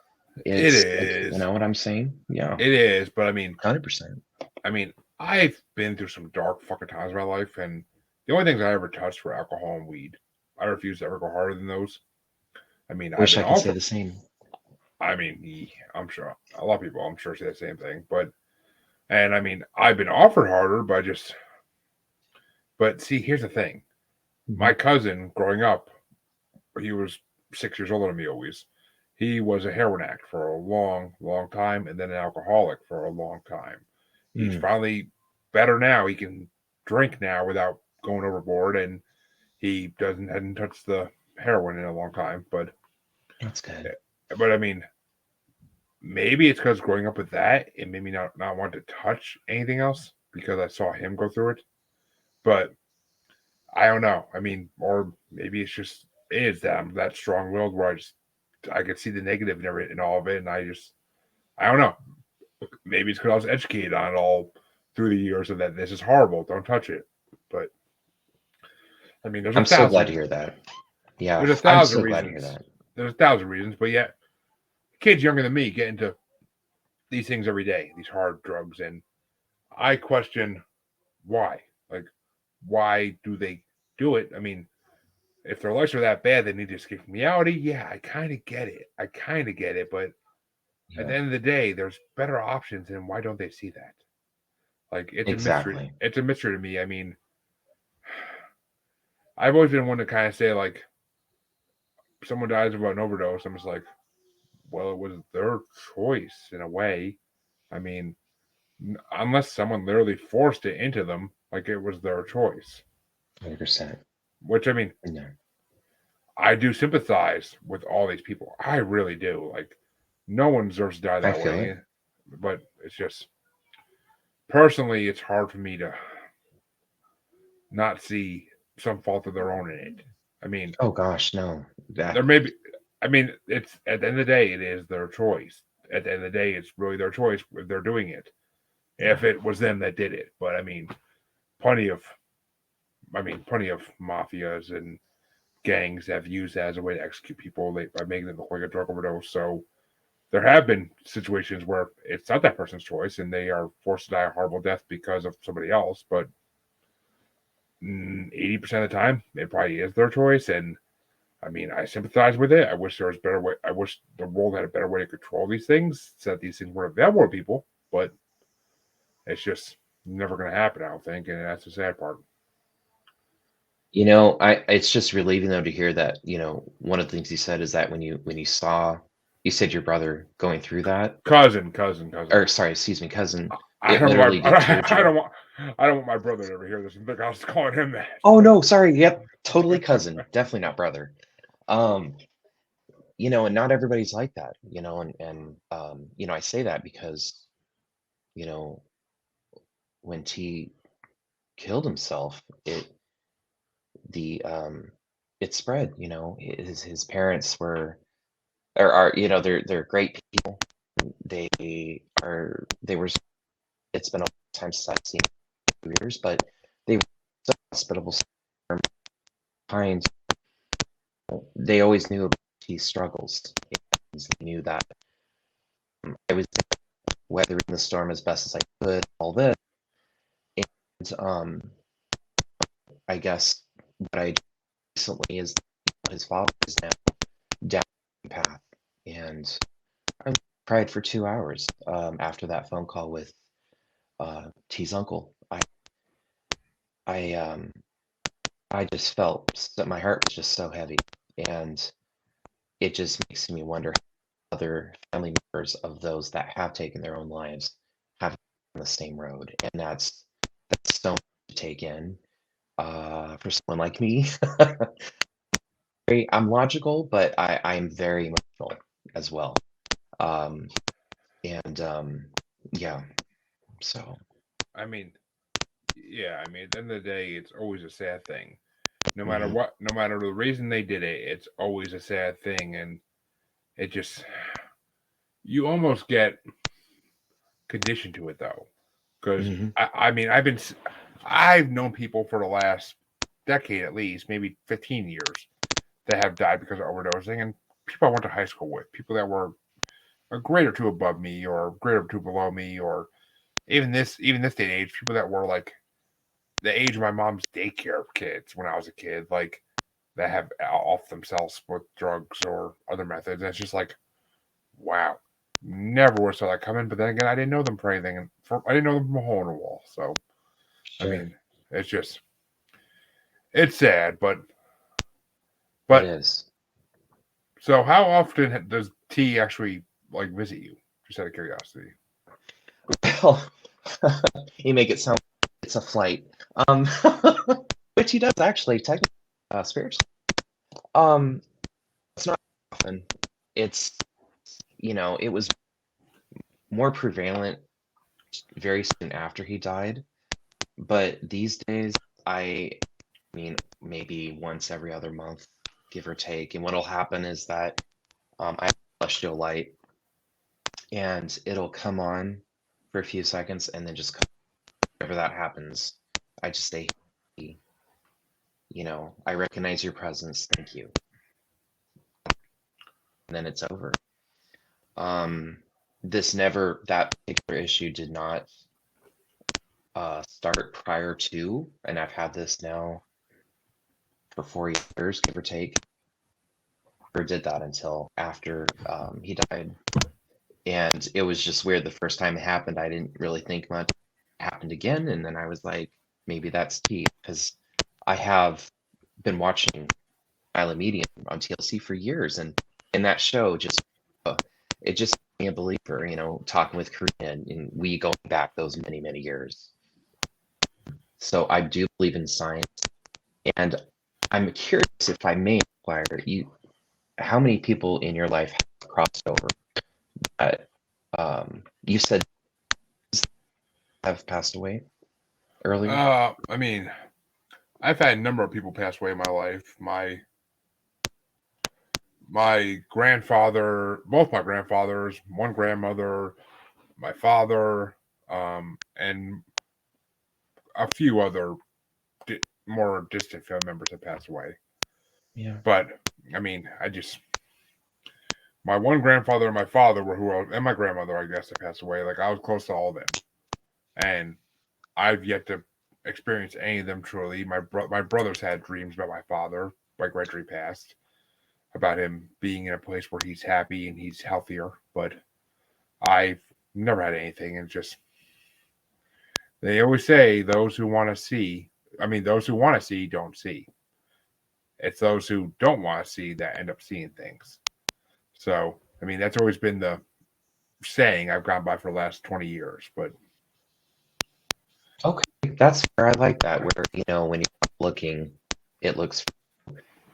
It It's like, you is. know what I'm saying? Yeah, It is. But 100%. I mean, I've been through some dark fucking times in my life, and the only things I ever touched were alcohol and weed. I refuse to ever go harder than those. I've Wish been I could say offered. the same. I'm sure a lot of people, I'm sure, say the same thing. I've been offered harder, but see, here's the thing. Mhm. My cousin, growing up, he was 6 years older than me always. He was a heroin addict for a long, long time, and then an alcoholic for a long time. He's Mm, finally better now. He can drink now without going overboard, and he doesn't hadn't touched the heroin in a long time. that's good. But maybe it's because growing up with that, it made me not want to touch anything else because I saw him go through it. But I don't know. Or maybe it's just is that I'm that strong willed where I could see the negative in all of it, and I don't know. Maybe it's because I was educated on it all through the years of that this is horrible, don't touch it. But there's a I'm so glad thousand to hear that. Yeah, there's a I'm thousand so glad to hear reasons. that. There's a thousand reasons, but yet kids younger than me get into these things every day, these hard drugs, and I question why. Like, why do they do it? If their lives are that bad, they need to escape from reality. Yeah, I kind of get it. But at Yeah, the end of the day, there's better options, and why don't they see that? Like, it's a mystery. exactly. It's a mystery to me. I've always been one to kind of say, like, someone dies of an overdose. I'm just like, well, it was their choice in a way. I mean, unless someone literally forced it into them, like it was their choice. 100%. Which No, I do sympathize with all these people. I really do. Like, no one deserves to die I that feel it. way. But it's just personally, it's hard for me to not see some fault of their own in it. I mean, Oh gosh, no. there That may be. It's at the end of the day, it is their choice. At the end of the day, it's really their choice if they're doing it. yeah. If it was them that did it, but plenty of, plenty of mafias and gangs have used that as a way to execute people by making them look like a drug overdose. So there have been situations where it's not that person's choice and they are forced to die a horrible death because of somebody else. But 80% of the time, it probably is their choice. And I sympathize with it. I wish there was a better way. I wish the world had a better way to control these things so that these things weren't available to people. But it's just never going to happen, I don't think. And that's the sad part. I it's just relieving though to hear that, one of the things you said is that when you saw you said your brother going through that, Cousin. or sorry, excuse me, cousin, I it don't want literally deterred I you. don't want my brother to ever hear this and think I was calling him that. Oh But no, sorry. Yep, totally cousin. Definitely not brother. Um, and not everybody's like that, and I say that because, you know, when T killed himself, the it spread. His parents were or are they're great people. They were. It's been a long time since I've seen them, years, but they were so hospitable, so kind. They always knew about his struggles. And they knew that I was weathering the storm as best as I could. All this, and I guess what I did recently is his father is now down the path, and I cried for 2 hours after that phone call with T's uncle. I I just felt that my heart was just so heavy, and it just makes me wonder how other family members of those that have taken their own lives have on the same road, and that's so much to take in for someone like me. I'm logical, but I'm very emotional as well. Um, and yeah, so I mean, yeah, I mean, at the end of the day, it's always a sad thing. No matter mhm, what, no matter the reason they did it, it's always a sad thing, and it just you almost get conditioned to it though, because mhm, I mean, I've known people for the last decade at least, maybe 15 years, that have died because of overdosing, and people I went to high school with, people that were a grade or two above me, or a grade or two below me, or even this day and age, people that were like the age of my mom's daycare kids when I was a kid, like that have off themselves with drugs or other methods. And it's just like, wow, never would saw that coming. But then again, I didn't know them for anything, and I didn't know them from a hole in a wall. So I sure, mean, it's just it's sad, but it but is. so how often does T actually like visit you? Just out of curiosity. Well, you make it sound like it's a flight, um, which he does actually technically, spiritually. Um, it's not often. It's it was more prevalent very soon after he died, but these days I mean maybe once every other month, give or take. And what'll happen is that I have a celestial light, and it'll come on for a few seconds and then just come. Whenever that happens, I just stay. I recognize your presence. Thank you. And then it's over. Um, that particular issue did not start prior to, and I've had this now for 4 years, give or take. Never did that until after he died. And it was just weird the first time it happened. I didn't really think much. It happened again, and then I was like, maybe that's T, because I have been watching Island Medium on TLC for years, and in that show, uh, it just made me a believer. Talking with Korean, and we going back those many many years. So I do believe in science, and I'm curious if I may inquire you, how many people in your life have crossed over? That you said have passed away earlier. I mean, I've had a number of people pass away in my life. My grandfather, both my grandfathers, one grandmother, my father, and a few other more distant family members have passed away. Yeah. But I mean, my one grandfather and my father were and my grandmother, I guess, that passed away. Like I was close to all of them, and I've yet to experience any of them truly. My brothers had dreams about my father, like right after he passed, about him being in a place where he's happy and he's healthier. But I've never had anything, and just they always say those who want to see. I mean, those who want to see don't see. It's those who don't want to see that end up seeing things. So, I mean, that's always been the saying I've gone by for the last 20 years. But Okay, that's where I like that. Where when you're looking, it looks.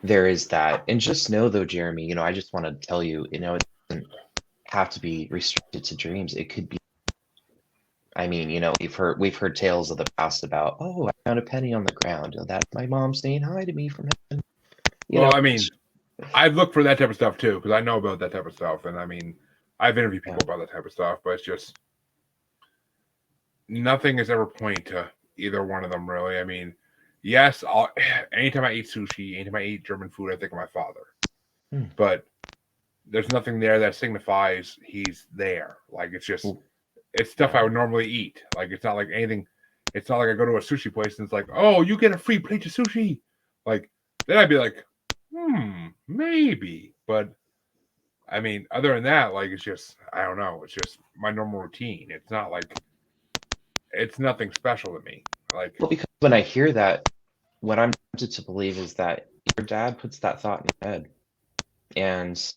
There is that, and just know though, Jeremy. I just want to tell you. It doesn't have to be restricted to dreams. It could be. I mean, we've heard tales of the past about, oh, I found a penny on the ground. Oh, that's my mom saying hi to me from heaven. You Well, know, I mean, I've looked for that type of stuff too because I know about that type of stuff, and I mean, I've interviewed people about that type of stuff, but it's just nothing has ever pointed to either one of them really. I mean, yes, anytime I eat sushi, anytime I eat German food, I think of my father, but there's nothing there that signifies he's there. Like it's stuff I would normally eat. Like it's not like anything. It's not like I go to a sushi place and it's like, oh, you get a free plate of sushi. Like then I'd be like, maybe. But I mean, other than that, like it's just I don't know. It's just my normal routine. It's not like it's nothing special to me. Like well, because when I hear that, what I'm tempted to believe is that your dad puts that thought in your head, and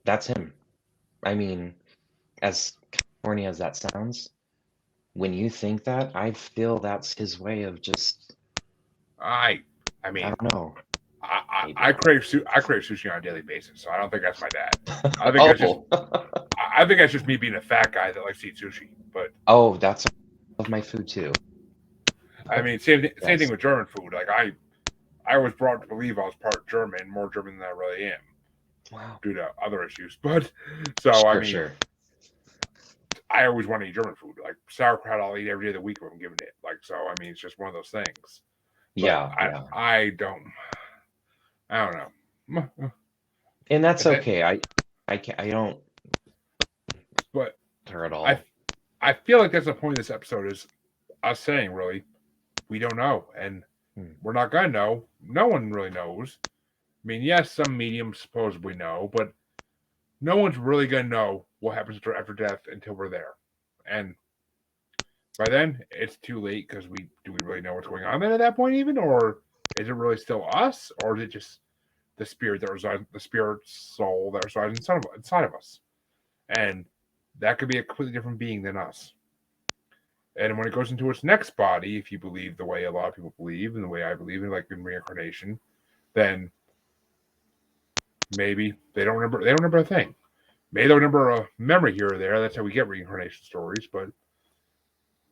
that's him. I mean, as corny as that sounds, when you think that, I feel that's his way of just, I I mean, don't know. I crave sushi on a daily basis, so I don't think that's my dad. I think that's just Oh, I think that's just me being a fat guy that likes to eat sushi. But oh, that's of my food too. I mean, same thing Yes. with German food. Like I was brought to believe I was part German, more German than I really am, Wow. due to other issues. But so I mean, Sure. I always want to eat German food. Like sauerkraut, I'll eat every day of the week when I'm given it. Like so, I mean, it's just one of those things. But Yeah. I don't know. And that's But okay. I don't but her at I all. I feel like that's the point of this episode is us saying really we don't know and we're not gonna know. No one really knows. I mean, yes, some mediums supposedly know, but no one's really gonna know what happens after death until we're there. And by then, it's too late because do we really know what's going on then at that point even, or is it really still us, or is it just the spirit that resides, the spirit soul that resides inside of us, and that could be a completely different being than us. And when it goes into its next body, if you believe the way a lot of people believe, and the way I believe in, like in reincarnation, then maybe they don't remember. They don't remember a thing. Maybe they'll remember a memory here or there. That's how we get reincarnation stories. But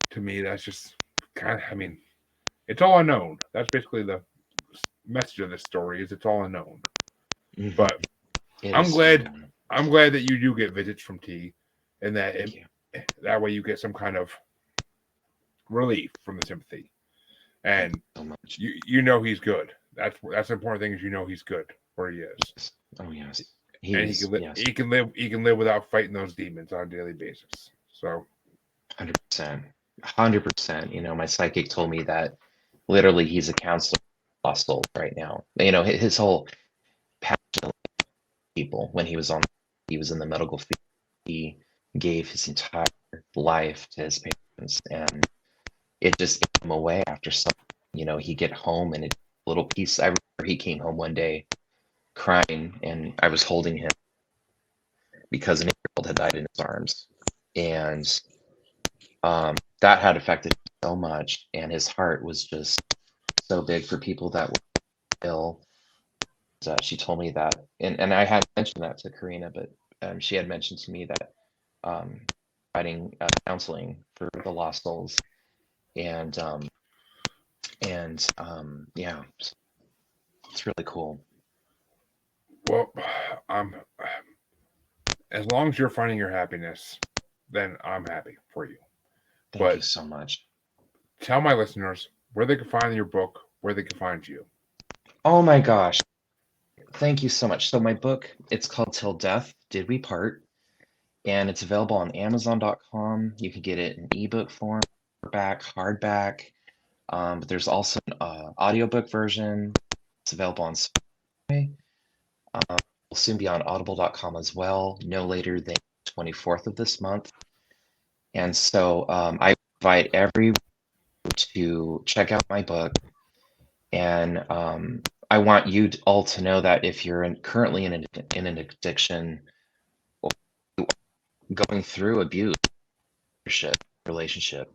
to me, that's just kind of. I mean, it's all unknown. That's basically the message of this story. Is it's all unknown. But I'm glad. I'm glad that you do get visits from T, and that way you get some kind of relief from the sympathy, and So much. you know he's good. That's the important thing is you know he's good where he is. Oh yes. And he can live without fighting those demons on a daily basis. So 100%. 100%. You know, my psychic told me that literally he's a counselor for lost souls right now. You know, his whole passion of people when he was in the medical field, he gave his entire life to his patients, and it just gave him away after some, you know, he get home and a little piece. I remember he came home one day crying, and I was holding him because an 8-year-old had died in his arms, and that had affected him so much, and his heart was just so big for people that were ill. She told me that, and I had mentioned that to Karina, but she had mentioned to me that providing counseling for the lost souls, and yeah, it's really cool. well, as long as you're finding your happiness, then I'm happy for you. Thank you so much. Tell my listeners where they can find your book, where they can find you. Oh my gosh. Thank you so much. So my book, it's called Till Death Did We Part, and it's available on Amazon.com. You can get it in ebook form, hardback. But there's also an audiobook version. It's available on Spotify. Will soon be on Audible.com as well, no later than 24th of this month. And so I invite everyone to check out my book, and I want you all to know that if you're currently in an addiction or going through abuse, relationship,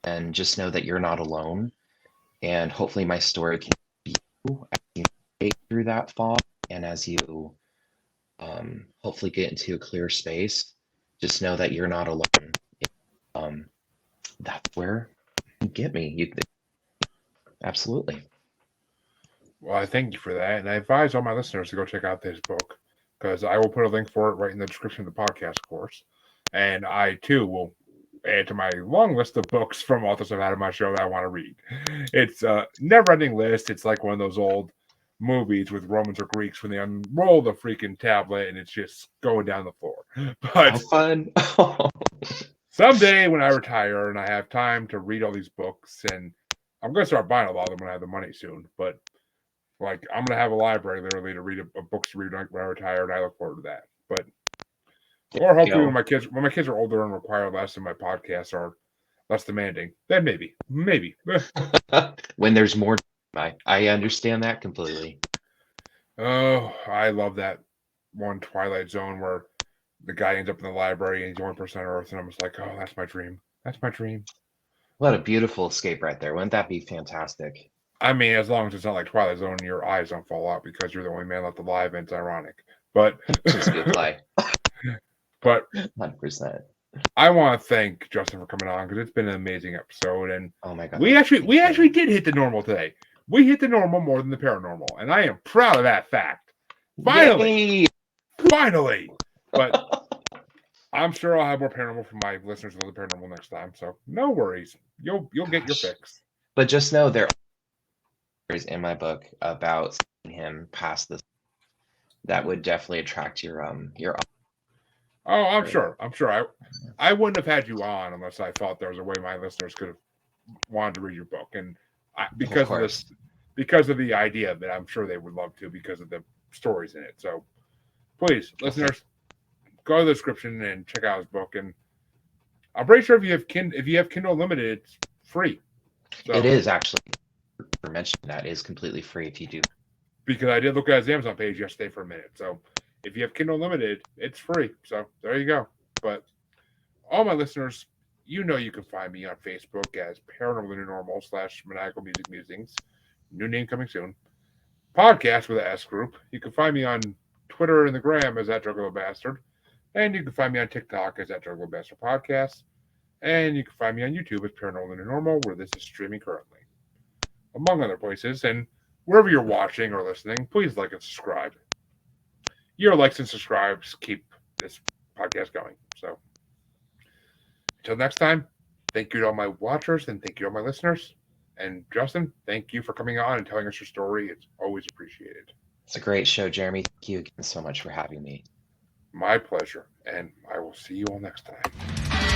and just know that you're not alone. And hopefully my story can be you as you navigate through that fog, and as you hopefully get into a clear space, just know that you're not alone. That's where you get me. Absolutely. Well, I thank you for that, and I advise all my listeners to go check out this book because I will put a link for it right in the description of the podcast, of course. And I too will add to my long list of books from authors I've had on my show that I want to read. It's a never-ending list. It's like one of those old movies with Romans or Greeks when they unroll the freaking tablet and it's just going down the floor. How But fun. someday when I retire and I have time to read all these books, and I'm going to start buying a lot of them when I have the money soon, but like I'm going to have a library literally to read a books to read when I retire, and I look forward to that. But or hopefully You when my kids are older and require less and my podcasts are less demanding, then maybe. know, when there's more, I understand that completely. Oh, I love that one Twilight Zone where the guy ends up in the library and he's the only person on Earth, and I'm just like, oh, that's my dream. That's my dream. What a beautiful escape right there. Wouldn't that be fantastic? I mean, as long as it's not like Twilight Zone, your eyes don't fall out because you're the only man left alive, and it's ironic. But Just good play. but 100%. I want to thank Justin for coming on because it's been an amazing episode, and Oh my God. we actually did hit the normal today. We hit the normal more than the paranormal, and I am proud of that fact. Finally, Yay! finally. But I'm sure I'll have more paranormal for my listeners with the paranormal next time. So no worries, you'll get your fix. But just know there are in my book about seeing him pass this. That would definitely attract your. Oh, I'm sure. I wouldn't have had you on unless I thought there was a way my listeners could have wanted to read your book, and because of this, because of the idea of it, I'm sure they would love to because of the stories in it. So please, listeners, go to the description and check out his book. And I'm pretty sure if you have Kindle Unlimited, it's free. So, it is actually. For mentioning that, is completely free if you do. Because I did look at his Amazon page yesterday for a minute. So if you have Kindle Unlimited, it's free. So there you go. But all my listeners, you know you can find me on Facebook as Paranormal New Normal / Maniacal Music Musings. New name coming soon. Podcast with an S group. You can find me on Twitter and the Gram as that Juggalo Bastard. And you can find me on TikTok as that Juggalo Bastard Podcast. And you can find me on YouTube as Paranormal New Normal, where this is streaming currently, among other places. And wherever you're watching or listening, please like and subscribe. Your likes and subscribes keep this podcast going. So until next time, thank you to all my watchers and thank you to all my listeners. And Justin, thank you for coming on and telling us your story. It's always appreciated. It's a great show, Jeremy. Thank you again so much for having me. My pleasure. And I will see you all next time.